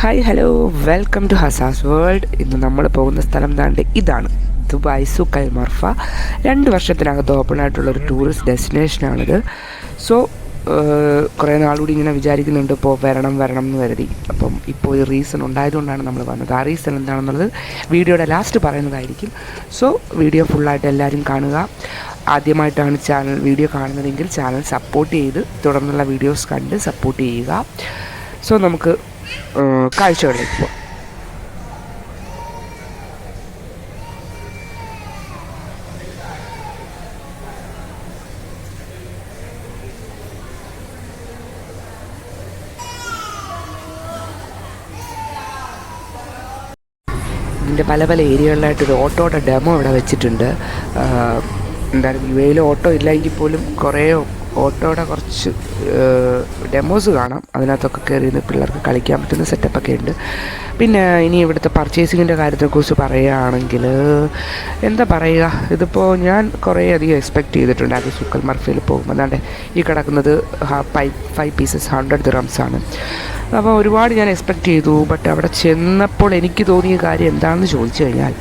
Hi hello welcome to ഹസാസ് world. ഇന്ന് നമ്മൾ പോകുന്ന സ്ഥലം ഇതാണ് ദുബായ് സൂഖ് അൽ മർഫ. 2 വർഷത്തിനകത്ത് ഓപ്പൺ ആയിട്ടുള്ളൊരു ടൂറിസ്റ്റ് ഡെസ്റ്റിനേഷനാണിത്. സോ കുറേ നാളുകൂടി ഇങ്ങനെ വിചാരിക്കുന്നുണ്ട് ഇപ്പോൾ വരണം എന്ന് കരുതി. അപ്പം ഇപ്പോൾ ഒരു റീസൺ ഉണ്ടായതുകൊണ്ടാണ് നമ്മൾ വന്നത്. ആ റീസൺ എന്താണെന്നുള്ളത് വീഡിയോയുടെ ലാസ്റ്റ് പറയുന്നതായിരിക്കും. സോ വീഡിയോ ഫുള്ളായിട്ട് എല്ലാവരും കാണുക. ആദ്യമായിട്ടാണ് വീഡിയോ കാണുന്നതെങ്കിൽ ചാനൽ സപ്പോർട്ട് ചെയ്ത് തുടർന്നുള്ള വീഡിയോസ് കണ്ട് സപ്പോർട്ട് ചെയ്യുക. സോ നമുക്ക് കാഴ്ചകളിലേക്ക് പോകാം. ഇതിൻ്റെ പല ഏരിയകളിലായിട്ടൊരു ഓട്ടോയുടെ ഡെമോ ഇവിടെ വെച്ചിട്ടുണ്ട്. എന്തായാലും യു എയിൽ ഓട്ടോ ഇല്ലെങ്കിൽ പോലും കുറേ ഓട്ടോയുടെ കുറച്ച് ഡെമോസ് കാണാം. അതിനകത്തൊക്കെ കയറി നിന്ന് പിള്ളേർക്ക് കളിക്കാൻ പറ്റുന്ന സെറ്റപ്പൊക്കെ ഉണ്ട്. പിന്നെ ഇനി ഇവിടുത്തെ പർച്ചേസിങ്ങിൻ്റെ കാര്യത്തെക്കുറിച്ച് പറയുകയാണെങ്കിൽ എന്താ പറയുക, ഇതിപ്പോൾ ഞാൻ കുറേ അധികം എക്സ്പെക്റ്റ് ചെയ്തിട്ടുണ്ട്. അത് സൂഖ് അൽ മർഫയിൽ പോകുമ്പോൾ അതാണ്ട് ഈ കിടക്കുന്നത് 5 പീസസ് 100 ദിറംസാണ്. അപ്പോൾ ഒരുപാട് ഞാൻ എക്സ്പെക്റ്റ് ചെയ്തു. ബട്ട് അവിടെ ചെന്നപ്പോൾ എനിക്ക് തോന്നിയ കാര്യം എന്താണെന്ന് ചോദിച്ചു കഴിഞ്ഞാൽ,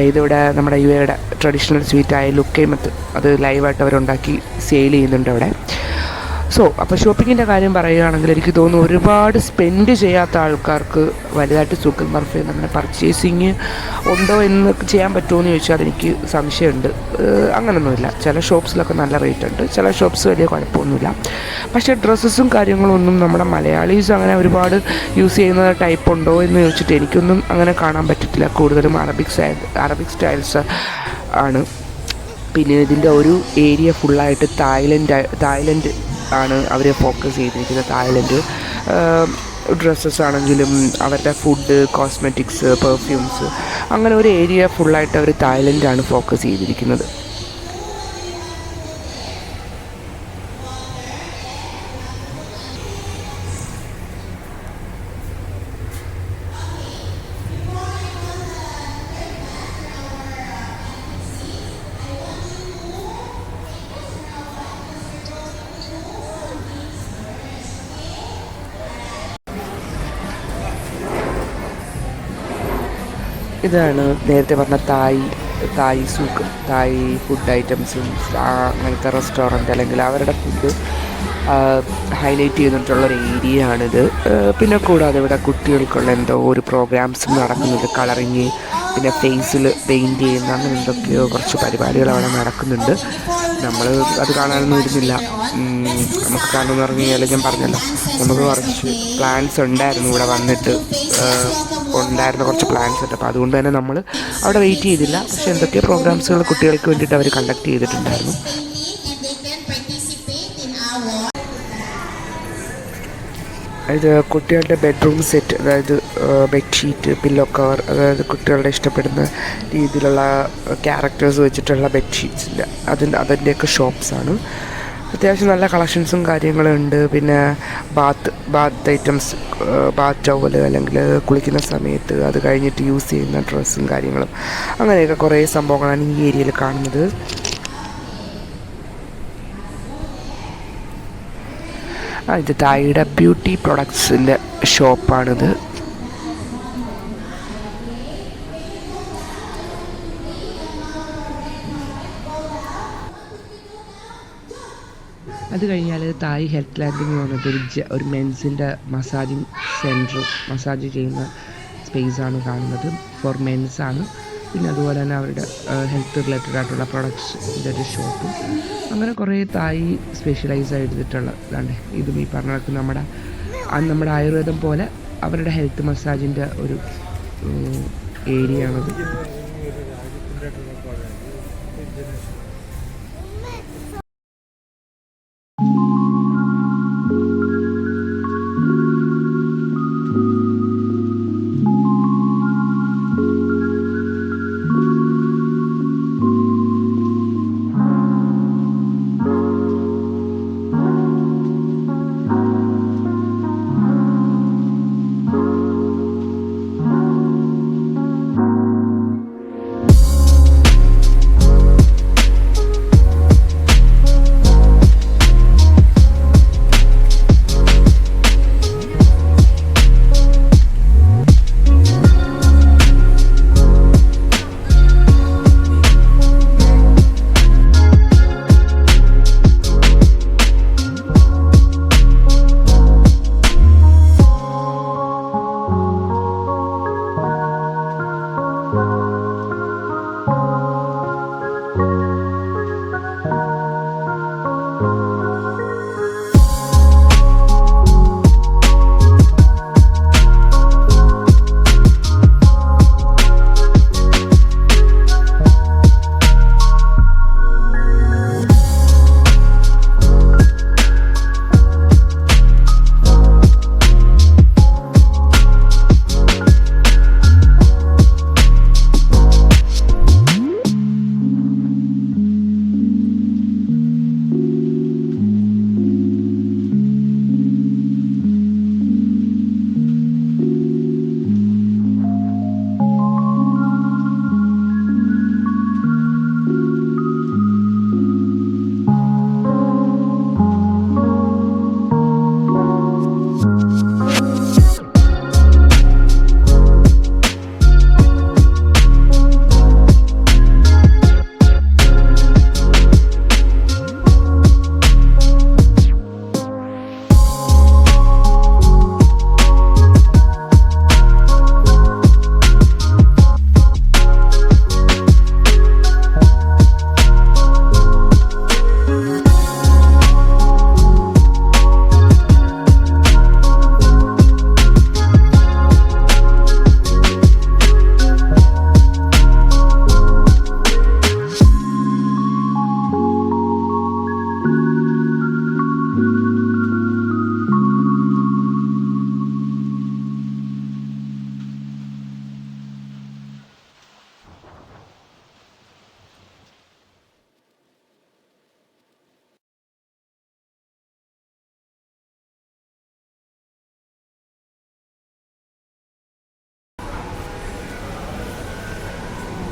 ഇതിവിടെ നമ്മുടെ യു എയുടെ ട്രഡീഷണൽ സ്വീറ്റായ ലുക്കൈമത്ത് അത് ലൈവായിട്ട് അവരുണ്ടാക്കി സെയിൽ ചെയ്യുന്നുണ്ട് അവിടെ. സോ അപ്പോൾ ഷോപ്പിങ്ങിൻ്റെ കാര്യം പറയുകയാണെങ്കിൽ എനിക്ക് തോന്നുന്നു ഒരുപാട് സ്പെൻഡ് ചെയ്യാത്ത ആൾക്കാർക്ക് വലുതായിട്ട് സൂഖ് അൽ മർഫയിൽ അങ്ങനെ പർച്ചേസിങ് ഉണ്ടോ എന്ന് ചെയ്യാൻ പറ്റുമോ എന്ന് ചോദിച്ചാൽ അതെനിക്ക് സംശയമുണ്ട്. അങ്ങനെയൊന്നുമില്ല. ചില ഷോപ്സിലൊക്കെ നല്ല റേറ്റ് ഉണ്ട്, ചില ഷോപ്സ് വലിയ കുഴപ്പമൊന്നുമില്ല. പക്ഷേ ഡ്രസ്സസും കാര്യങ്ങളൊന്നും നമ്മുടെ മലയാളീസ് അങ്ങനെ ഒരുപാട് യൂസ് ചെയ്യുന്ന ടൈപ്പ് ഉണ്ടോ എന്ന് ചോദിച്ചിട്ട് എനിക്കൊന്നും അങ്ങനെ കാണാൻ പറ്റത്തില്ല. കൂടുതലും അറബിക് സ്റ്റൈൽസ് ആണ്. പിന്നെ ഇതിൻ്റെ ഒരു ഏരിയ ഫുള്ളായിട്ട് തായ്ലൻഡ് ആണ് അവർ ഫോക്കസ് ചെയ്തിരിക്കുന്നത്. തായ്ലൻഡ് ഡ്രസ്സസ് ആണെങ്കിലും അവരുടെ ഫുഡ്, കോസ്മെറ്റിക്സ്, പെർഫ്യൂംസ്, അങ്ങനെ ഒരു ഏരിയ ഫുള്ളായിട്ട് അവർ തായ്ലൻഡാണ് ഫോക്കസ് ചെയ്തിരിക്കുന്നത്. ഇതാണ് നേരത്തെ പറഞ്ഞ തായ് സൂക്ക്, തായ് ഫുഡ് ഐറ്റംസും അങ്ങനത്തെ റെസ്റ്റോറൻറ്റ് അല്ലെങ്കിൽ അവരുടെ ഫുഡ് ഹൈലൈറ്റ് ചെയ്തിട്ടുള്ളൊരു ഏരിയ ആണിത്. പിന്നെ കൂടാതെ ഇവിടെ കുട്ടികൾക്കുള്ള എന്തോ ഒരു പ്രോഗ്രാംസും നടക്കുന്നുണ്ട്. കളറിങ്, പിന്നെ ഫേസിൽ പെയിൻറ്റ് ചെയ്യുന്ന അങ്ങനെ എന്തൊക്കെയോ കുറച്ച് പരിപാടികൾ അവിടെ നടക്കുന്നുണ്ട്. നമ്മൾ അത് കാണാനൊന്നും ഇരുന്നില്ല. നമുക്ക് കാണുമെന്ന് പറഞ്ഞു കഴിഞ്ഞാൽ ഞാൻ പറഞ്ഞല്ലോ, നമുക്ക് കുറച്ച് പ്ലാൻസ് ഉണ്ടായിരുന്നു ഇവിടെ വന്നിട്ട് ഉണ്ടായിരുന്ന കുറച്ച് പ്ലാൻസ് ഉണ്ട്. അപ്പോൾ അതുകൊണ്ട് തന്നെ നമ്മൾ അവിടെ വെയിറ്റ് ചെയ്തില്ല. പക്ഷേ എന്തൊക്കെയോ പ്രോഗ്രാംസുകൾ കുട്ടികൾക്ക് വേണ്ടിയിട്ട് അവർ കണ്ടക്ട് ചെയ്തിട്ടുണ്ടായിരുന്നു. ഇത് കുട്ടികളുടെ ബെഡ്റൂം സെറ്റ്, അതായത് ബെഡ്ഷീറ്റ്, പില്ലോ കവർ, അതായത് കുട്ടികളുടെ ഇഷ്ടപ്പെടുന്ന രീതിയിലുള്ള ക്യാരക്ടേഴ്സ് വെച്ചിട്ടുള്ള ബെഡ്ഷീറ്റ്സിൻ്റെ അതിൻ്റെയൊക്കെ ഷോപ്സാണ്. അത്യാവശ്യം നല്ല കളക്ഷൻസും കാര്യങ്ങളും ഉണ്ട്. പിന്നെ ബാത്ത് ഐറ്റംസ്, ബാത്ത് ടവൽ അല്ലെങ്കിൽ കുളിക്കുന്ന സമയത്ത് അത് കഴിഞ്ഞിട്ട് യൂസ് ചെയ്യുന്ന ഡ്രസ്സും കാര്യങ്ങളും, അങ്ങനെയൊക്കെ കുറേ സംഭവങ്ങളാണ് ഈ ഏരിയയിൽ കാണുന്നത്. ഇത് തായിയുടെ ബ്യൂട്ടി പ്രൊഡക്ട്സിൻ്റെ ഷോപ്പാണിത്. അത് കഴിഞ്ഞാൽ തായ് ഹെൽത്ത് ലാൻഡ് എന്ന് പറഞ്ഞിട്ട് ഒരു മെൻസിൻ്റെ മസാജിങ് സെൻറ്റർ, മസാജ് ചെയ്യുന്ന സ്പേസാണ് കാണുന്നത്. ഫോർ മെൻസാണ്. പിന്നെ അതുപോലെ തന്നെ അവരുടെ ഹെൽത്ത് റിലേറ്റഡ് ആയിട്ടുള്ള പ്രൊഡക്ട്സിൻ്റെ ഒരു ഷോപ്പും, അങ്ങനെ കുറേ തായ് സ്പെഷ്യലൈസ് ചെയ്തിട്ടുള്ള ഇതാണ്. ഇതും ഈ പറഞ്ഞ നമ്മുടെ ആയുർവേദം പോലെ അവരുടെ ഹെൽത്ത് മസാജിൻ്റെ ഒരു ഏരിയ ആണത്.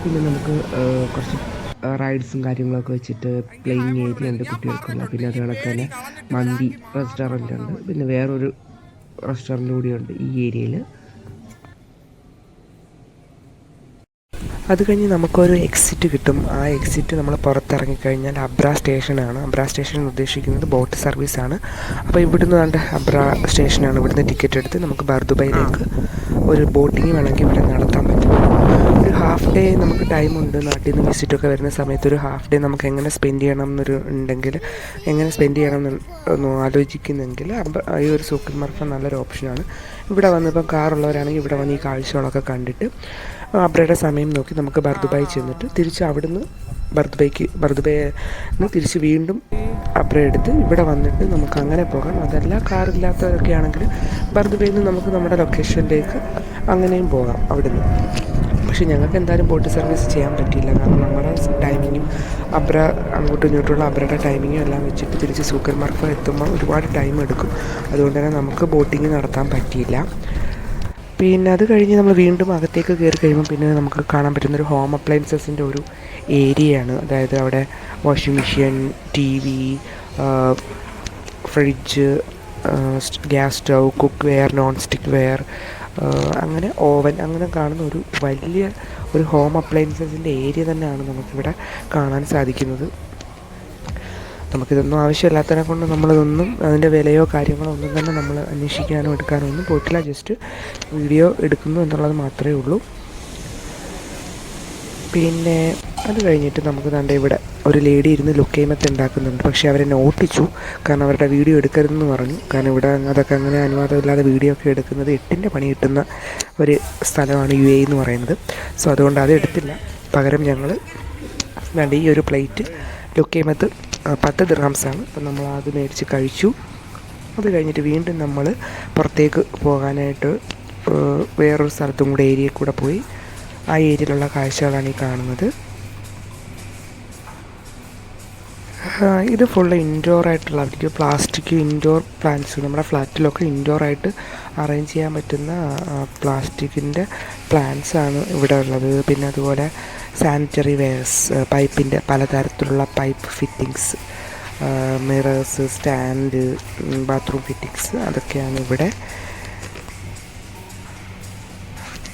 പിന്നെ നമുക്ക് കുറച്ച് റൈഡ്സും കാര്യങ്ങളൊക്കെ വെച്ചിട്ട് പ്ലേയിങ് ഏരിയ ഉണ്ട് കുട്ടികൾക്കുള്ള. പിന്നെ അത് കണക്ക് തന്നെ മന്തി റെസ്റ്റോറൻ്റ് ഉണ്ട്. പിന്നെ വേറൊരു റെസ്റ്റോറൻറ്റ് കൂടിയുണ്ട് ഈ ഏരിയയിൽ. അത് കഴിഞ്ഞ് നമുക്കൊരു എക്സിറ്റ് കിട്ടും. ആ എക്സിറ്റ് നമ്മൾ പുറത്തിറങ്ങിക്കഴിഞ്ഞാൽ അബ്ര സ്റ്റേഷനാണ്. അബ്ര സ്റ്റേഷൻ ഉദ്ദേശിക്കുന്നത് ബോട്ട് സർവീസാണ്. അപ്പോൾ ഇവിടുന്ന് കണ്ട് അബ്ര സ്റ്റേഷനാണ്. ഇവിടുന്ന് ടിക്കറ്റ് എടുത്ത് നമുക്ക് ബർദുബൈയിലേക്ക് ഒരു ബോട്ടിങ് വേണമെങ്കിൽ ഇവിടെ നടത്താൻ പറ്റും. ഒരു ഹാഫ് ഡേ നമുക്ക് ടൈമുണ്ട്. നാട്ടിൽ നിന്ന് വിസിറ്റൊക്കെ വരുന്ന സമയത്ത് ഒരു ഹാഫ് ഡേ നമുക്ക് എങ്ങനെ സ്പെൻഡ് ചെയ്യണം എന്നൊരു ഉണ്ടെങ്കിൽ, എങ്ങനെ സ്പെൻഡ് ചെയ്യണം എന്ന് ആലോചിക്കുന്നെങ്കിൽ ഈ ഒരു സൂഖ് അൽ മർഫ നല്ലൊരു ഓപ്ഷനാണ്. ഇവിടെ വന്നിപ്പം കാറുള്ളവരാണെങ്കിൽ ഇവിടെ വന്ന് ഈ കാഴ്ചകളൊക്കെ കണ്ടിട്ട് അബ്രയുടെ സമയം നോക്കി നമുക്ക് ബർദുബായി ചെന്നിട്ട് തിരിച്ച് അവിടുന്ന് ബർദുബൈന്ന് തിരിച്ച് വീണ്ടും അബ്ര എടുത്ത് ഇവിടെ വന്നിട്ട് നമുക്ക് അങ്ങനെ പോകാം. അതല്ല കാറില്ലാത്തവരൊക്കെ ആണെങ്കിൽ ബർദുബൈയിൽ നിന്ന് നമുക്ക് നമ്മുടെ ലൊക്കേഷനിലേക്ക് അങ്ങനെയും പോകാം അവിടുന്ന്. പക്ഷേ ഞങ്ങൾക്ക് എന്തായാലും ബോട്ട് സർവീസ് ചെയ്യാൻ പറ്റിയില്ല. കാരണം നമ്മുടെ ടൈമിങ്ങും അബ്ര അങ്ങോട്ടും ഇങ്ങോട്ടുള്ള അബ്രയുടെ ടൈമിങ്ങും എല്ലാം വെച്ചിട്ട് തിരിച്ച് സൂഖ് അൽ മർഫ എത്തുമ്പോൾ ഒരുപാട് ടൈം എടുക്കും. അതുകൊണ്ട് തന്നെ നമുക്ക് ബോട്ടിങ് നടത്താൻ പറ്റിയില്ല. പിന്നെ അത് കഴിഞ്ഞ് നമ്മൾ വീണ്ടും അകത്തേക്ക് കയറി കഴിയുമ്പോൾ പിന്നെ നമുക്ക് കാണാൻ പറ്റുന്നൊരു ഹോം അപ്ലയൻസസിൻ്റെ ഒരു ഏരിയയാണ്. അതായത് അവിടെ washing machine, TV, fridge, gas stove, cookware, non stick ware, അങ്ങനെ ഓവൻ, അങ്ങനെ കാണുന്ന ഒരു വലിയ ഒരു ഹോം അപ്ലയൻസസിൻ്റെ ഏരിയ തന്നെയാണ് നമുക്കിവിടെ കാണാൻ സാധിക്കുന്നത്. നമുക്കിതൊന്നും ആവശ്യമില്ലാത്തതിനെ കൊണ്ട് നമ്മളിതൊന്നും അതിൻ്റെ വിലയോ കാര്യങ്ങളോ ഒന്നും തന്നെ നമ്മൾ അന്വേഷിക്കാനോ എടുക്കാനോ ഒന്നും പോയിട്ടില്ല. ജസ്റ്റ് വീഡിയോ എടുക്കുന്നു എന്നുള്ളത് മാത്രമേ ഉള്ളൂ. പിന്നെ അത് കഴിഞ്ഞിട്ട് നമുക്ക് ദാണ്ടെ ഇവിടെ ഒരു ലേഡി ഇരുന്ന് ലുക്കൈമത്ത് ഉണ്ടാക്കുന്നുണ്ട്. പക്ഷേ അവരെ നോട്ടിച്ചു, കാരണം അവരുടെ വീഡിയോ എടുക്കരുതെന്ന് പറഞ്ഞു. കാരണം ഇവിടെ അതൊക്കെ അങ്ങനെ അനുവാദമില്ലാതെ വീഡിയോ ഒക്കെ എടുക്കുന്നത് 8ൻ്റെ പണി കിട്ടുന്ന ഒരു സ്ഥലമാണ് UAE എന്ന് പറയുന്നത്. സോ അതുകൊണ്ട് അത് എടുത്തില്ല. പകരം ഞങ്ങൾ ദാണ്ടെ ഈ ഒരു പ്ലേറ്റ് ലുക്കൈമത്ത് 10 ദിർഹംസാണ്. അപ്പം നമ്മൾ അത് മേടിച്ച് കഴിച്ചു. അത് കഴിഞ്ഞിട്ട് വീണ്ടും നമ്മൾ പുറത്തേക്ക് പോകാനായിട്ട് വേറൊരു സ്ഥലത്തും കൂടെ ഏരിയയിൽ കൂടെ പോയി. ആ ഏരിയയിലുള്ള കാഴ്ചകളാണ് ഈ കാണുന്നത്. ഇത് ഫുള്ള് ഇൻഡോർ ആയിട്ടുള്ള പ്ലാസ്റ്റിക് ഇൻഡോർ പ്ലാന്റ്സ്, നമ്മുടെ ഫ്ലാറ്റിലൊക്കെ ഇൻഡോറായിട്ട് അറേഞ്ച് ചെയ്യാൻ പറ്റുന്ന പ്ലാസ്റ്റിക്കിൻ്റെ പ്ലാന്റ്സാണ് ഇവിടെ ഉള്ളത്. പിന്നെ അതുപോലെ സാനിറ്ററി വെയർസ്, പൈപ്പിൻ്റെ പലതരത്തിലുള്ള pipe fittings, mirrors, stand, bathroom fittings, അതൊക്കെയാണ് ഇവിടെ.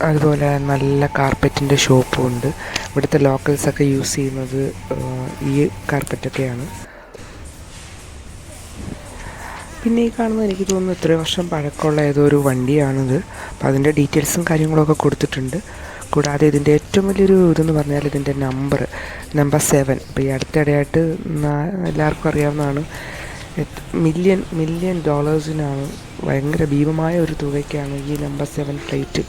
അതുപോലെ നല്ല കാർപ്പറ്റിൻ്റെ ഷോപ്പും ഉണ്ട്. ഇവിടുത്തെ ലോക്കൽസൊക്കെ യൂസ് ചെയ്യുന്നത് ഈ കാർപ്പറ്റൊക്കെയാണ്. പിന്നെ ഈ കാണുന്നത് എനിക്ക് തോന്നുന്നു ഇത്രയും വർഷം പഴക്കമുള്ള ഏതോ ഒരു വണ്ടിയാണിത്. അപ്പോൾ അതിൻ്റെ ഡീറ്റെയിൽസും കാര്യങ്ങളൊക്കെ കൊടുത്തിട്ടുണ്ട്. കൂടാതെ ഇതിൻ്റെ ഏറ്റവും വലിയൊരു ഇതെന്ന് പറഞ്ഞാൽ ഇതിൻ്റെ നമ്പർ 7. അപ്പോൾ ഈ അടുത്തിടെയായിട്ട് എല്ലാവർക്കും അറിയാവുന്നതാണ്, മില്യൺ ഡോളേഴ്സിനാണ്, ഭയങ്കര ഭീമമായ ഒരു തുകയ്ക്കാണ് ഈ നമ്പർ 7 ഫ്ലൈറ്റ്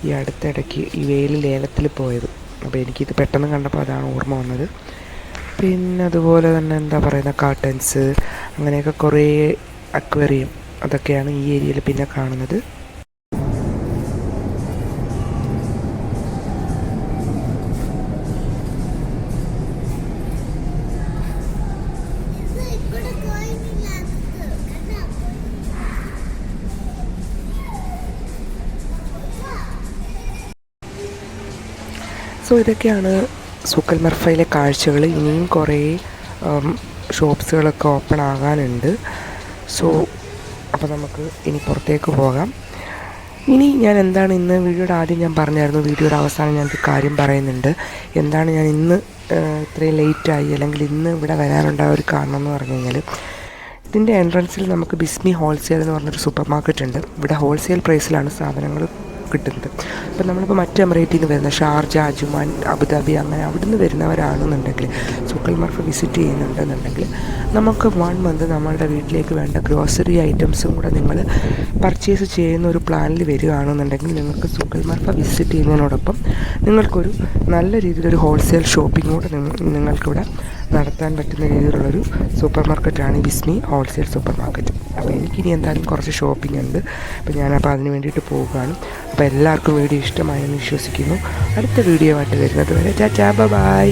ഈ അടുത്തിടയ്ക്ക് ഈ ലേലത്തിൽ പോയത്. അപ്പോൾ എനിക്കിത് പെട്ടെന്ന് കണ്ടപ്പോൾ അതാണ് ഓർമ്മ വന്നത്. പിന്നെ അതുപോലെ തന്നെ എന്താ പറയുന്ന കാർട്ടൻസ്, അങ്ങനെയൊക്കെ കുറേ അക്വേറിയം, അതൊക്കെയാണ് ഈ ഏരിയയിൽ പിന്നെ കാണുന്നത്. സോ ഇതൊക്കെയാണ് സൂഖ് അൽ മർഫയിലെ കാഴ്ചകൾ. ഇനിയും കുറേ ഷോപ്സുകളൊക്കെ ഓപ്പൺ ആകാനുണ്ട്. സോ അപ്പോൾ നമുക്ക് ഇനി പുറത്തേക്ക് പോകാം. ഇനി ഞാൻ എന്താണ് ഇന്ന് വീഡിയോയുടെ ആദ്യം ഞാൻ പറഞ്ഞായിരുന്നു, വീഡിയോയുടെ അവസാനം ഞാനൊരു കാര്യം പറയുന്നുണ്ട്. എന്താണ് ഞാൻ ഇന്ന് ഇത്രയും ലേറ്റായി, അല്ലെങ്കിൽ ഇന്ന് ഇവിടെ വരാനുണ്ടായ ഒരു കാരണം എന്ന് പറഞ്ഞു കഴിഞ്ഞാൽ, ഇതിൻ്റെ എൻട്രൻസിൽ നമുക്ക് ബിസ്മി ഹോൾസെയിൽ എന്ന് പറഞ്ഞൊരു സൂപ്പർ മാർക്കറ്റ് ഉണ്ട്. ഇവിടെ ഹോൾസെയിൽ പ്രൈസിലാണ് സാധനങ്ങൾ കിട്ടുന്നത്. അപ്പോൾ നമ്മളിപ്പോൾ മറ്റ് എമിറേറ്റിൽ നിന്ന് വരുന്ന ഷാർജ, അജ്മാൻ, അബുദാബി, അങ്ങനെ അവിടെ നിന്ന് വരുന്നവരാണെന്നുണ്ടെങ്കിൽ, സൂഖ് അൽ മർഫ വിസിറ്റ് ചെയ്യുന്നുണ്ടെന്നുണ്ടെങ്കിൽ, നമുക്ക് 1 മന്ത് നമ്മളുടെ വീട്ടിലേക്ക് വേണ്ട ഗ്രോസറി ഐറ്റംസും കൂടെ നിങ്ങൾ പർച്ചേസ് ചെയ്യുന്ന ഒരു പ്ലാനിൽ വരികയാണെന്നുണ്ടെങ്കിൽ, നിങ്ങൾക്ക് സൂഖ് അൽ മർഫ വിസിറ്റ് ചെയ്യുന്നതിനോടൊപ്പം നിങ്ങൾക്കൊരു നല്ല രീതിയിലൊരു ഹോൾസെയിൽ ഷോപ്പിംഗ് കൂടെ നിങ്ങൾക്കിവിടെ നടത്താൻ പറ്റുന്ന രീതിയിലുള്ളൊരു സൂപ്പർ മാർക്കറ്റാണ് ബിസ്മി ഹോൾസെയിൽ സൂപ്പർ മാർക്കറ്റ്. അപ്പോൾ എനിക്കിനി എന്തായാലും കുറച്ച് ഷോപ്പിംഗ് ഉണ്ട്. അപ്പോൾ ഞാനപ്പോൾ അതിന് വേണ്ടിയിട്ട് പോവുകയാണ്. അപ്പോൾ എല്ലാവർക്കും വീഡിയോ ഇഷ്ടമായെന്ന് വിശ്വസിക്കുന്നു. അടുത്ത വീഡിയോ ആയിട്ട് വരുന്നത് വരെ ടാറ്റാ ബൈ.